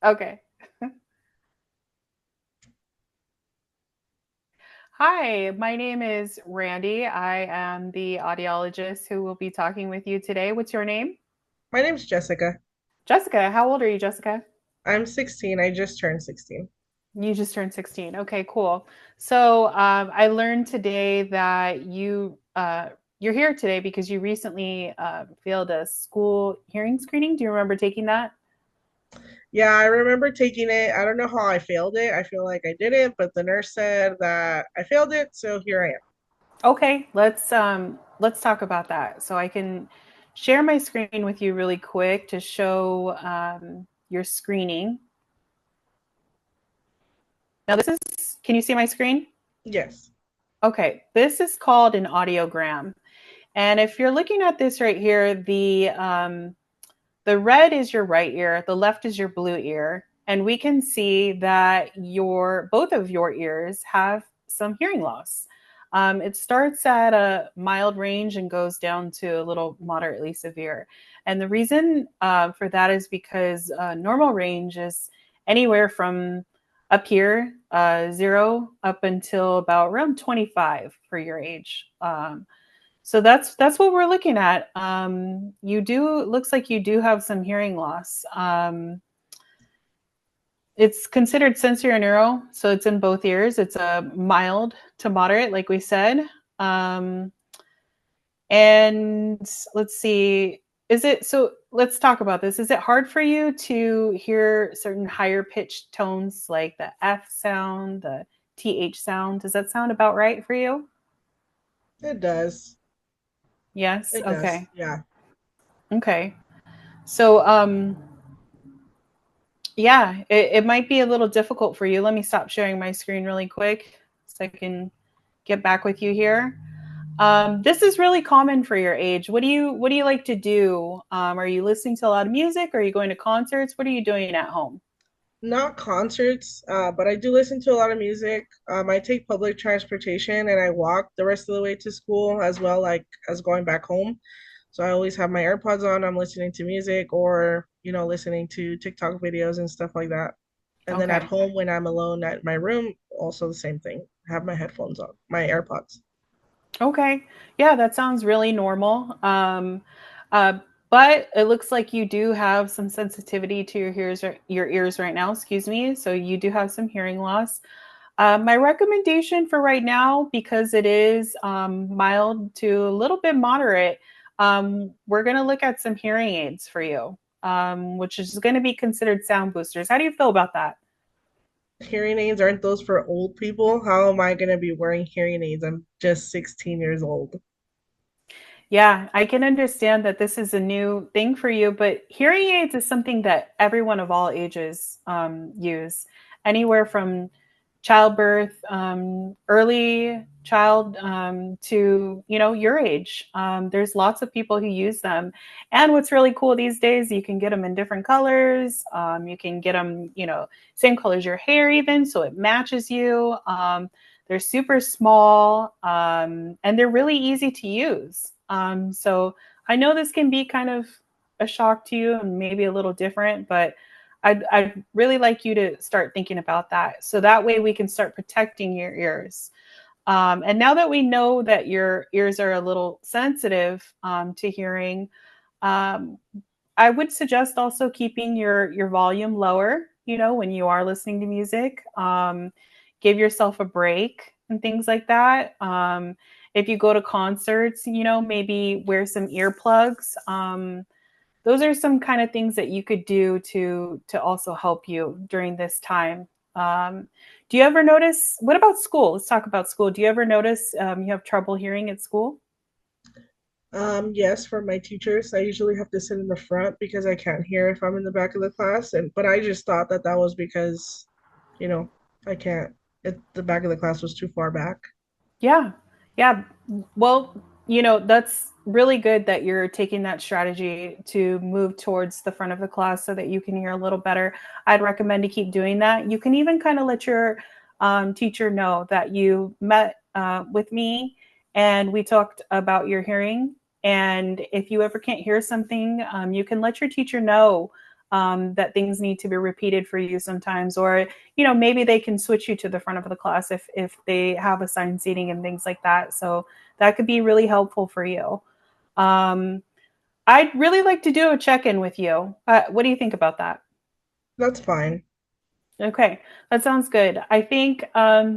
Okay. Hi, my name is Randy. I am the audiologist who will be talking with you today. What's your name? My name's Jessica. Jessica. How old are you, Jessica? I'm 16. I just turned 16. You just turned 16. Okay, cool. So I learned today that you're here today because you recently failed a school hearing screening. Do you remember taking that? Yeah, I remember taking it. I don't know how I failed it. I feel like I did it, but the nurse said that I failed it, so here I am. Okay, let's talk about that. So I can share my screen with you really quick to show your screening. Now this is, can you see my screen? Yes. Okay, this is called an audiogram. And if you're looking at this right here, the red is your right ear, the left is your blue ear, and we can see that your both of your ears have some hearing loss. It starts at a mild range and goes down to a little moderately severe. And the reason for that is because normal range is anywhere from up here, 0, up until about around 25 for your age. So that's what we're looking at. You do looks like you do have some hearing loss. It's considered sensorineural, so it's in both ears. It's a mild to moderate, like we said. Um, and let's see, is it so? Let's talk about this. Is it hard for you to hear certain higher pitched tones like the F sound, the TH sound? Does that sound about right for you? It does. Yes. It does. Okay. Yeah. Okay. So, yeah, it might be a little difficult for you. Let me stop sharing my screen really quick so I can get back with you here. This is really common for your age. What do you like to do? Are you listening to a lot of music? Are you going to concerts? What are you doing at home? Not concerts, but I do listen to a lot of music. I take public transportation and I walk the rest of the way to school as well, like as going back home. So I always have my AirPods on. I'm listening to music or, listening to TikTok videos and stuff like that. And then at Okay. home, when I'm alone at my room, also the same thing. I have my headphones on, my AirPods. Okay. Yeah, that sounds really normal. Uh, but it looks like you do have some sensitivity to your ears right now. Excuse me. So you do have some hearing loss. My recommendation for right now, because it is mild to a little bit moderate, we're going to look at some hearing aids for you, which is going to be considered sound boosters. How do you feel about that? Hearing aids aren't those for old people? How am I going to be wearing hearing aids? I'm just 16 years old. Yeah, I can understand that this is a new thing for you, but hearing aids is something that everyone of all ages use, anywhere from childbirth, early child to your age. There's lots of people who use them, and what's really cool these days, you can get them in different colors. You can get them, same color as your hair, even so it matches you. They're super small and they're really easy to use. So I know this can be kind of a shock to you and maybe a little different, but I'd really like you to start thinking about that. So that way we can start protecting your ears. And now that we know that your ears are a little sensitive to hearing, um, I would suggest also keeping your volume lower, when you are listening to music. Give yourself a break and things like that. If you go to concerts, maybe wear some earplugs. Those are some kind of things that you could do to also help you during this time. Do you ever notice? What about school? Let's talk about school. Do you ever notice you have trouble hearing at school? Yes, for my teachers, I usually have to sit in the front because I can't hear if I'm in the back of the class. And but I just thought that that was because, you know, I can't. The back of the class was too far back. Yeah. Yeah. Well, that's really good that you're taking that strategy to move towards the front of the class so that you can hear a little better. I'd recommend to keep doing that. You can even kind of let your teacher know that you met with me and we talked about your hearing. And if you ever can't hear something, you can let your teacher know that things need to be repeated for you sometimes, or maybe they can switch you to the front of the class if they have assigned seating and things like that. So that could be really helpful for you. Um, I'd really like to do a check-in with you. What do you think about that? That's fine. Okay, that sounds good. I think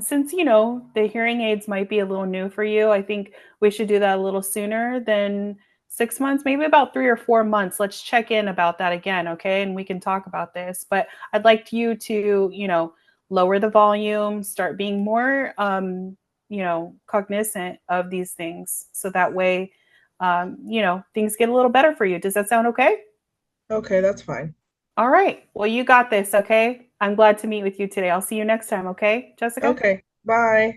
since the hearing aids might be a little new for you, I think we should do that a little sooner than 6 months, maybe about 3 or 4 months. Let's check in about that again, okay? And we can talk about this. But I'd like you to, lower the volume, start being more, cognizant of these things, so that way, things get a little better for you. Does that sound okay? Okay, that's fine. All right. Well, you got this, okay? I'm glad to meet with you today. I'll see you next time, okay, Jessica? Okay, bye.